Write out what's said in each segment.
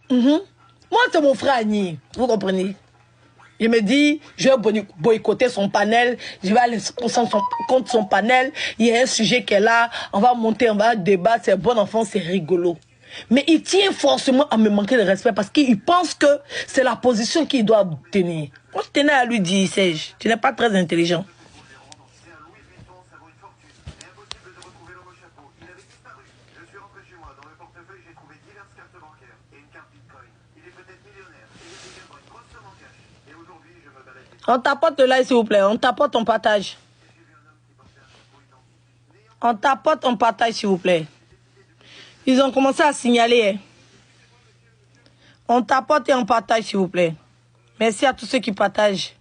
Moi, c'est mon frère Agni. Vous comprenez? Il me dit, je vais boycotter son panel, je vais aller contre son panel, il y a un sujet qu'elle a, on va monter, on va débattre, c'est bon enfant, c'est rigolo. Mais il tient forcément à me manquer de respect parce qu'il pense que c'est la position qu'il doit tenir. Moi, je tenais à lui dire, Serge, tu n'es pas très intelligent. On tapote le like, s'il vous plaît. On tapote, on partage. On tapote, on partage, s'il vous plaît. Ils ont commencé à signaler. Hein. On tapote et on partage, s'il vous plaît. Merci à tous ceux qui partagent.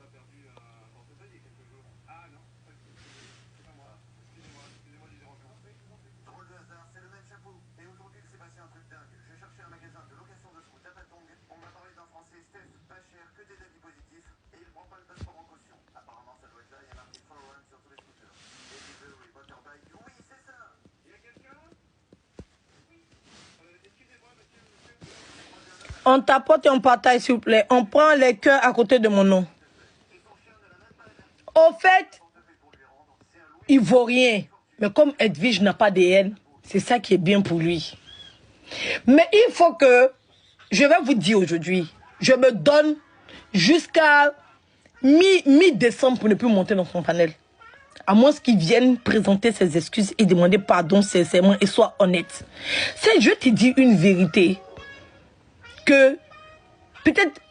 On tapote et on partage, s'il vous plaît. On prend les cœurs à côté de mon nom. Au fait, il ne vaut rien. Mais comme Edwige n'a pas de haine, c'est ça qui est bien pour lui. Mais il faut que, je vais vous dire aujourd'hui, je me donne jusqu'à mi-décembre pour ne plus monter dans son panel. À moins qu'ils viennent présenter ses excuses et demander pardon sincèrement et soient honnêtes. C'est, je te dis une vérité. Que peut-être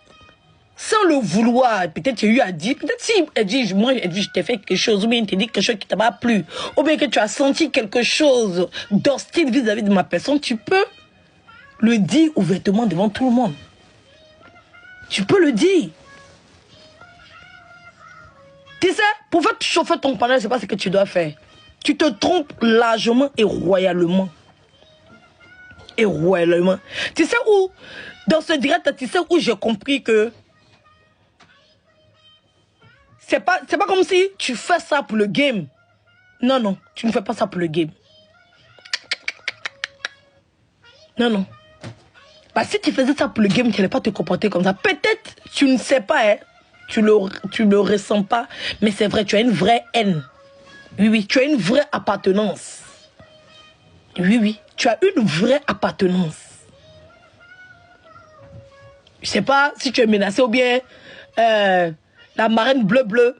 sans le vouloir, peut-être tu as eu à dire, peut-être si Edwige, moi Edwige, je t'ai fait quelque chose, ou bien tu dit quelque chose qui t'a pas plu, ou bien que tu as senti quelque chose d'hostile vis-à-vis de ma personne, tu peux le dire ouvertement devant tout le monde. Tu peux le dire. Tu sais, pour faire chauffer ton panel, c'est pas ce que tu dois faire. Tu te trompes largement et royalement. Et royalement. Tu sais où, dans ce direct, tu sais où j'ai compris que c'est pas comme si tu fais ça pour le game. Non, non, tu ne fais pas ça pour le game. Non, non. Parce que si tu faisais ça pour le game, tu n'allais pas te comporter comme ça. Peut-être, tu ne sais pas, hein, tu le ressens pas, mais c'est vrai, tu as une vraie haine. Oui, oui, tu as une vraie appartenance. Oui, oui, tu as une vraie appartenance. Je sais pas si tu es menacé ou bien la marraine bleu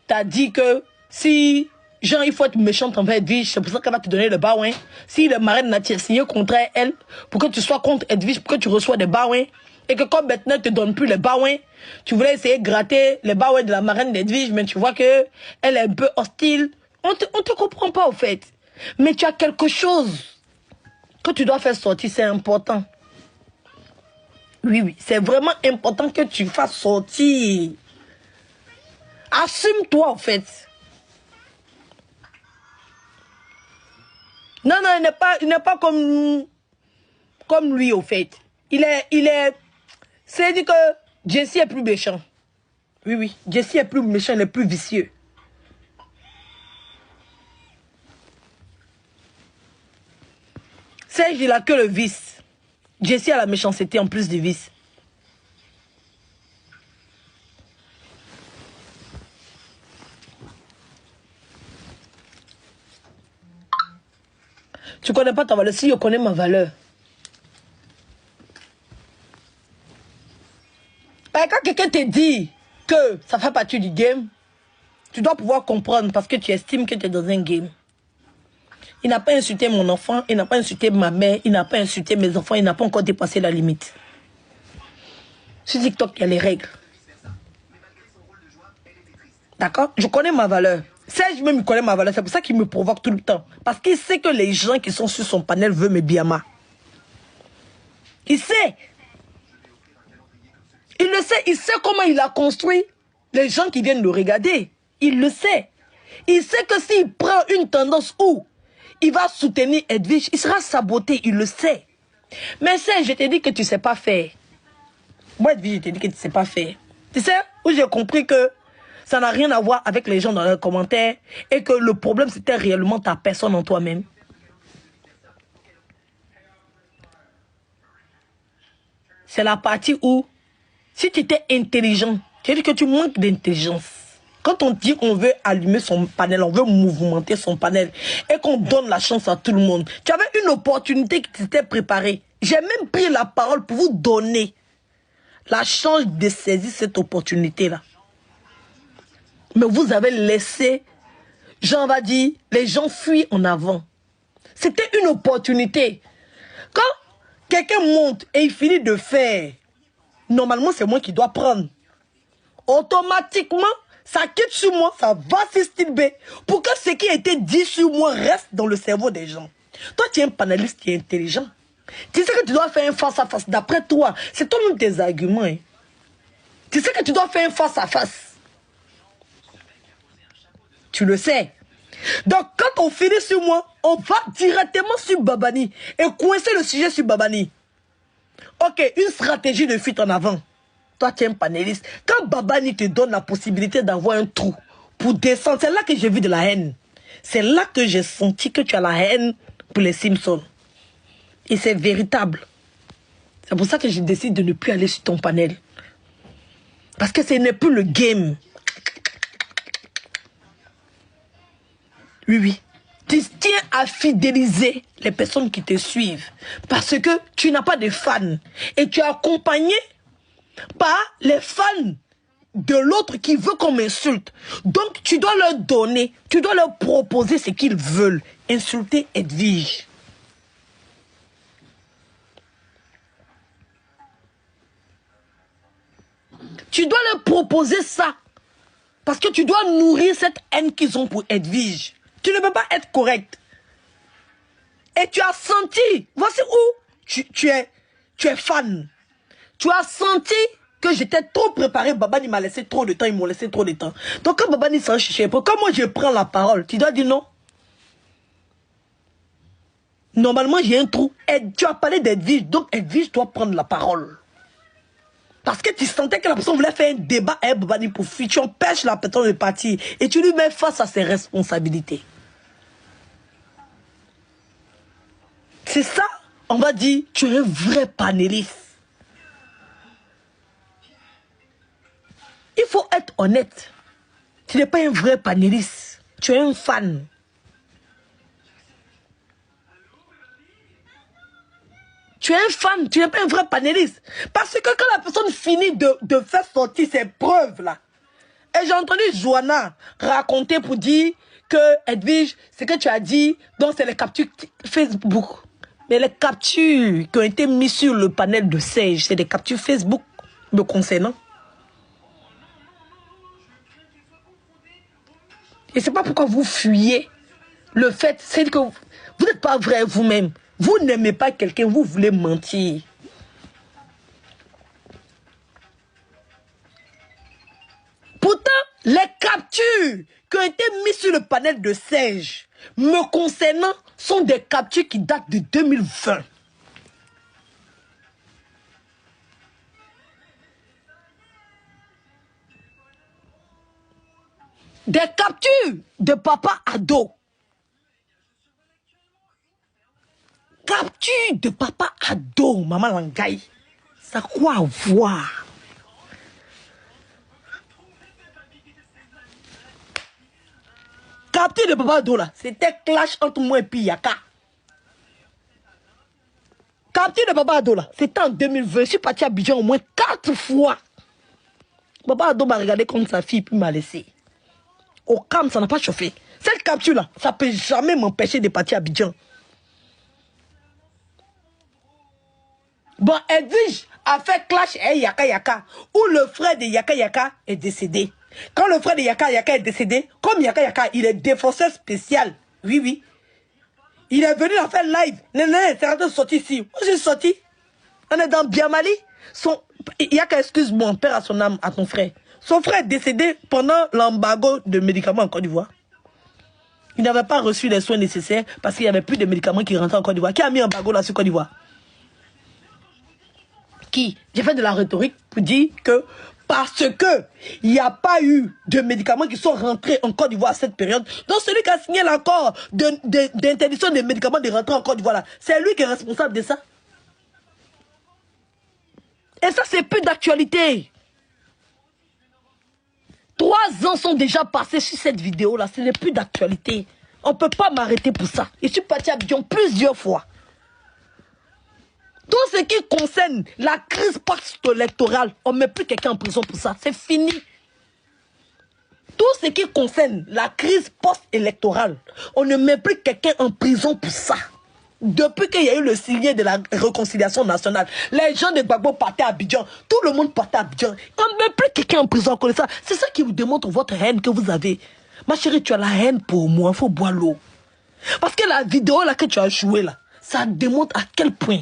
t'a dit que si, genre, il faut être méchante envers Edwige, c'est pour ça qu'elle va te donner le baouin. Si la marraine n'a signé contre elle, pour que tu sois contre Edwige, pour que tu reçois des baouins, et que comme maintenant ne te donne plus les baouins, tu voulais essayer de gratter les baouins de la marraine d'Edwige, mais tu vois que elle est un peu hostile. On te comprend pas, au fait. Mais tu as quelque chose que tu dois faire sortir, c'est important. Oui, oui, c'est vraiment important que tu fasses sortir. Assume-toi, en fait. Non, non, il n'est pas comme lui, au fait. C'est-à-dire que Jesse est plus méchant. Oui, oui, Jesse est plus méchant, il est plus vicieux. Serge, il a que le vice. Jesse a la méchanceté en plus du vice. Tu connais pas ta valeur. Si je connais ma valeur. Ben, quand quelqu'un te dit que ça fait partie du game, tu dois pouvoir comprendre parce que tu estimes que tu es dans un game. Il n'a pas insulté mon enfant, il n'a pas insulté ma mère, il n'a pas insulté mes enfants, il n'a pas encore dépassé la limite. Sur TikTok, il y a les règles. D'accord? Je connais ma valeur. Serge même, il connaît ma valeur. C'est pour ça qu'il me provoque tout le temps. Parce qu'il sait que les gens qui sont sur son panel veulent mes biamas. Il sait. Il le sait. Il sait comment il a construit les gens qui viennent le regarder. Il le sait. Il sait que s'il prend une tendance où il va soutenir Edwige, il sera saboté. Il le sait. Mais Serge, je t'ai dit que tu ne sais pas faire. Moi, Edwige, je t'ai dit que tu ne sais pas faire. Tu sais, où j'ai compris que ça n'a rien à voir avec les gens dans les commentaires et que le problème, c'était réellement ta personne en toi-même. c'est la partie où, si tu étais intelligent, tu dis que tu manques d'intelligence. Quand on dit qu'on veut allumer son panel, on veut mouvementer son panel, et qu'on donne la chance à tout le monde, tu avais une opportunité qui t'était préparée. J'ai même pris la parole pour vous donner la chance de saisir cette opportunité-là. Mais vous avez laissé, Jean va dire, les gens fuient en avant. C'était une opportunité. Quand quelqu'un monte et il finit de faire, normalement c'est moi qui dois prendre. Automatiquement, ça quitte sur moi, ça va sur style B, pour que ce qui a été dit sur moi reste dans le cerveau des gens. Toi, tu es un panéliste qui est intelligent. Tu sais que tu dois faire un face-à-face. D'après toi, c'est toi-même tes arguments. Hein. Tu sais que tu dois faire un face-à-face. Tu le sais. Donc, quand on finit sur moi, on va directement sur Babani et coincer le sujet sur Babani. Ok, une stratégie de fuite en avant. Toi, tu es un panéliste. Quand Babani te donne la possibilité d'avoir un trou pour descendre, c'est là que j'ai vu de la haine. C'est là que j'ai senti que tu as la haine pour les Simpsons. Et c'est véritable. C'est pour ça que je décide de ne plus aller sur ton panel. Parce que ce n'est plus le game. Oui, oui. Tu tiens à fidéliser les personnes qui te suivent. Parce que tu n'as pas de fans. Et tu es accompagné par les fans de l'autre qui veut qu'on m'insulte. Donc tu dois leur donner, tu dois leur proposer ce qu'ils veulent. Insulter Edwige. Tu dois leur proposer ça. Parce que tu dois nourrir cette haine qu'ils ont pour Edwige. Tu ne peux pas être correct. Et tu as senti, voici où tu es fan. Tu as senti que j'étais trop préparé. Babani m'a laissé trop de temps, ils m'ont laissé trop de temps. Donc quand Babani s'en chiche, quand moi je prends la parole, tu dois dire non. Normalement j'ai un trou. Et tu as parlé d'Edwige, donc Edwige doit prendre la parole. Parce que tu sentais que la personne voulait faire un débat avec Babani pour fuir. Tu empêches la personne de partir. Et tu lui mets face à ses responsabilités. C'est ça, on va dire, tu es un vrai panéliste. Il faut être honnête. Tu n'es pas un vrai panéliste. Tu es un fan. Tu es un fan, tu n'es pas un vrai panéliste. Parce que quand la personne finit de faire sortir ses preuves là, et j'ai entendu Joanna raconter pour dire que Edwige, ce que tu as dit, donc c'est les captures Facebook. Mais les captures qui ont été mises sur le panel de Serge, c'est des captures Facebook me concernant. Et c'est pas pourquoi vous fuyez le fait, c'est que vous n'êtes pas vrai vous-même. Vous n'aimez pas quelqu'un, vous voulez mentir. Pourtant, les captures qui ont été mises sur le panel de Serge me concernant sont des captures qui datent de 2020. Des captures de papa ado. Capture de papa ado, maman Langaï. Ça quoi voir? Capture de papa ado là, c'était clash entre moi et puis Yaka. Capture de papa ado là, c'était en 2020. Je suis parti à Abidjan au moins 4 fois. Papa ado m'a regardé comme sa fille puis m'a laissé. Au calme, ça n'a pas chauffé. Cette capture là, ça peut jamais m'empêcher de partir à Abidjan. Bon, Edwige a fait clash et Yaka Yaka, où le frère de Yaka Yaka est décédé. Quand le frère de Yaka Yaka est décédé, comme Yaka Yaka, il est défenseur spécial. Oui, oui. Il est venu en faire live. Non, c'est en train de sortir ici. Moi, j'ai sorti. On est dans Biamali. Yaka, excuse-moi, père à son âme, à ton frère. Son frère est décédé pendant l'embargo de médicaments en Côte d'Ivoire. Il n'avait pas reçu les soins nécessaires parce qu'il n'y avait plus de médicaments qui rentraient en Côte d'Ivoire. Qui a mis un embargo là sur Côte d'Ivoire? Qui? J'ai fait de la rhétorique pour dire que parce que il n'y a pas eu de médicaments qui sont rentrés en Côte d'Ivoire à cette période, donc celui qui a signé l'accord d'interdiction des médicaments de rentrer en Côte d'Ivoire, c'est lui qui est responsable de ça. Mais ça, c'est plus d'actualité. 3 ans sont déjà passés sur cette vidéo-là. Ce n'est plus d'actualité. On ne peut pas m'arrêter pour ça. Je suis parti à Abidjan plusieurs fois. Tout ce qui concerne la crise post-électorale, on ne met plus quelqu'un en prison pour ça. C'est fini. Tout ce qui concerne la crise post-électorale, on ne met plus quelqu'un en prison pour ça. Depuis qu'il y a eu le signe de la réconciliation nationale, les gens de Gbagbo partaient à Abidjan, tout le monde partait à Abidjan. On ne met plus quelqu'un en prison pour ça. C'est ça qui vous démontre votre haine que vous avez. Ma chérie, tu as la haine pour moi, il faut boire l'eau. Parce que la vidéo là que tu as jouée là, ça démontre à quel point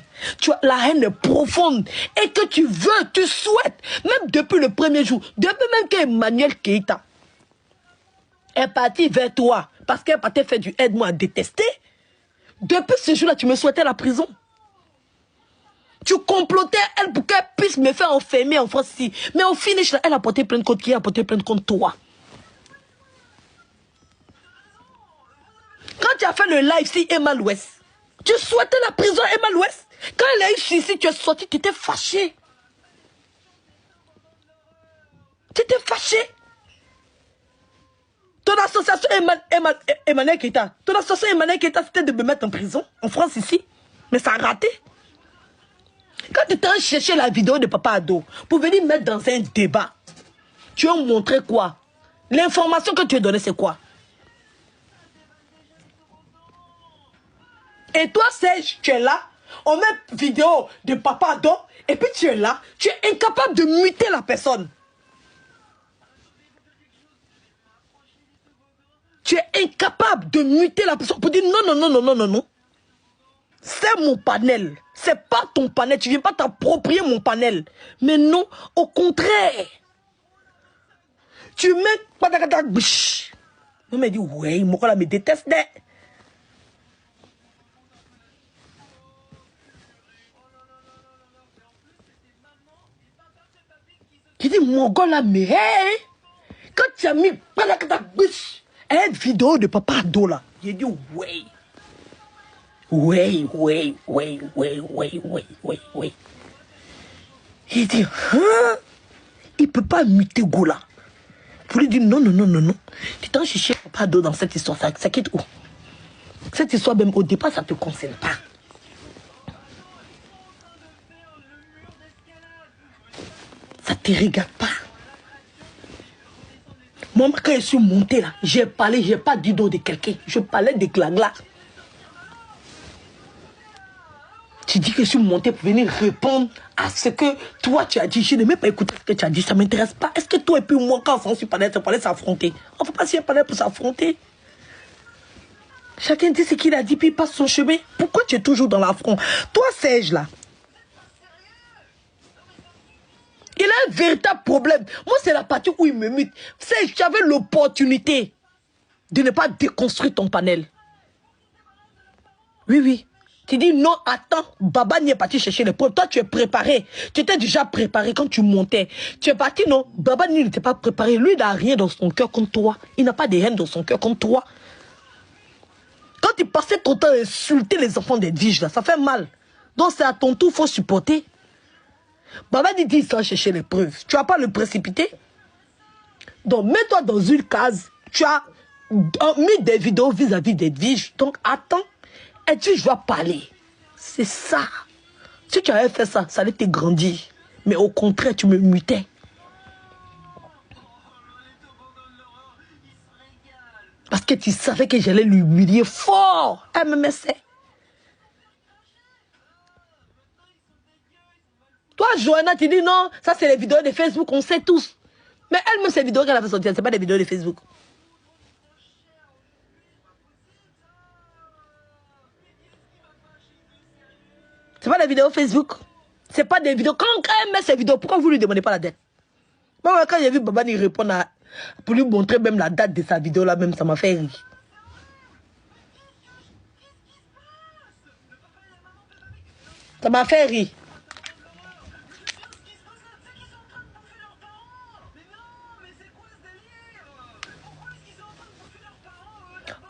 la haine est profonde et que tu veux, tu souhaites, même depuis le premier jour, depuis même qu'Emmanuel Keïta est parti vers toi parce qu'elle partait faire du aide-moi à détester. Depuis ce jour-là, tu me souhaitais la prison. Tu complotais elle pour qu'elle puisse me faire enfermer en France ici. Mais au finish, là, elle a porté plainte contre qui? Elle a porté plainte contre toi. Quand tu as fait le live si Emma l'Ouest, tu souhaitais la prison Emma l'Ouest. Quand elle a eu ici, tu es sorti, tu étais fâché. Tu étais fâché. Ton association Emmanuel Keïta, c'était de me mettre en prison, en France ici. Mais ça a raté. Quand tu t'es cherché la vidéo de Papa Ado pour venir mettre dans un débat, tu as montré quoi? L'information que tu as donnée, c'est quoi? Et toi, Serge, tu es là, on met vidéo de Papa Ado, et puis tu es là, tu es incapable de muter la personne. Tu es incapable de muter la personne pour dire non. C'est mon panel. C'est pas ton panel. Tu viens pas t'approprier mon panel. Mais non, au contraire. Tu mets... On me dit, ouais, moi, me déteste. Tu dis, mon gars là, mais hey, quand tu as mis une vidéo de Papa Ado là, j'ai dit, ouais. Il dit, hein? Il ne peut pas muter Gola. Vous lui dites, non. Tu t'en cherches Papa Ado dans cette histoire, ça quitte où? Cette histoire, même au départ, ça ne te concerne pas. Ça ne te regarde pas. Moi, quand je suis monté là, j'ai parlé, je n'ai pas dit d'eau de quelqu'un. Je parlais de Glagla. Tu dis que je suis monté pour venir répondre à ce que toi tu as dit. Je n'ai même pas écouté ce que tu as dit, ça ne m'intéresse pas. Est-ce que toi et puis moi, quand on s'est parlé, ça parlait s'affronter? On ne faut pas s'y parler pour s'affronter. Chacun dit ce qu'il a dit, puis il passe son chemin. Pourquoi tu es toujours dans l'affront? Toi, Serge, là, il a un véritable problème. Moi, c'est la partie où il me mute. Serge, tu avais l'opportunité de ne pas déconstruire ton panel. Oui. Tu dis non, attends, Baba n'y est parti chercher les preuves. Toi, tu es préparé. Tu étais déjà préparé quand tu montais. Tu es parti, non, Baba n'y n'était pas préparé. Lui, il n'a rien dans son cœur contre toi. Il n'a pas de haine dans son cœur contre toi. Quand tu passais ton temps à insulter les enfants d'Edwige, là, ça fait mal. Donc, c'est à ton tour, il faut supporter. Baba dit, il s'en chercher les preuves. Tu n'as pas le précipiter. Donc, mets-toi dans une case. Tu as mis des vidéos vis-à-vis d'Edwige. Donc, attends. Edwige va parler. C'est ça. Si tu avais fait ça, ça allait te grandir. Mais au contraire, tu me mutais. Parce que tu savais que j'allais l'humilier fort. Elle me mettait. Toi, Johanna, tu dis non, ça c'est les vidéos de Facebook, on sait tous. Mais elle-même, ces vidéos qu'elle a fait sortir, ce n'est pas des vidéos de Facebook. C'est pas des vidéos Facebook. C'est pas des vidéos. Quand elle met ses vidéos, pourquoi vous lui demandez pas la date? Moi, quand j'ai vu Babani répondre pour lui montrer même la date de sa vidéo là, même ça m'a fait rire. Ça m'a fait rire.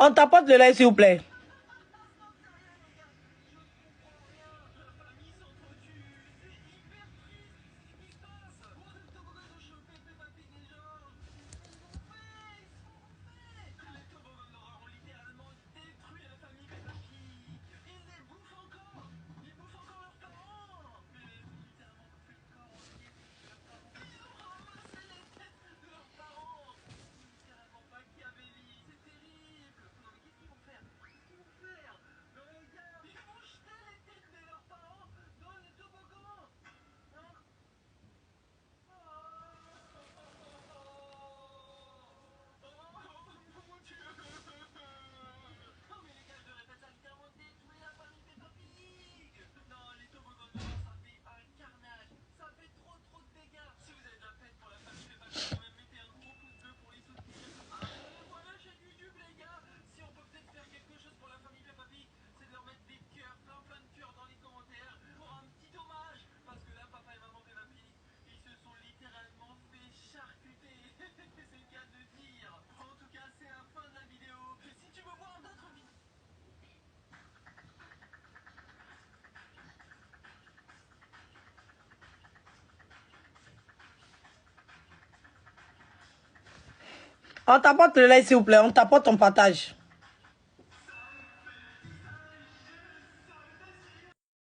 On t'apporte le lait, s'il vous plaît. On t'apporte le like, s'il vous plaît. On t'apporte ton partage.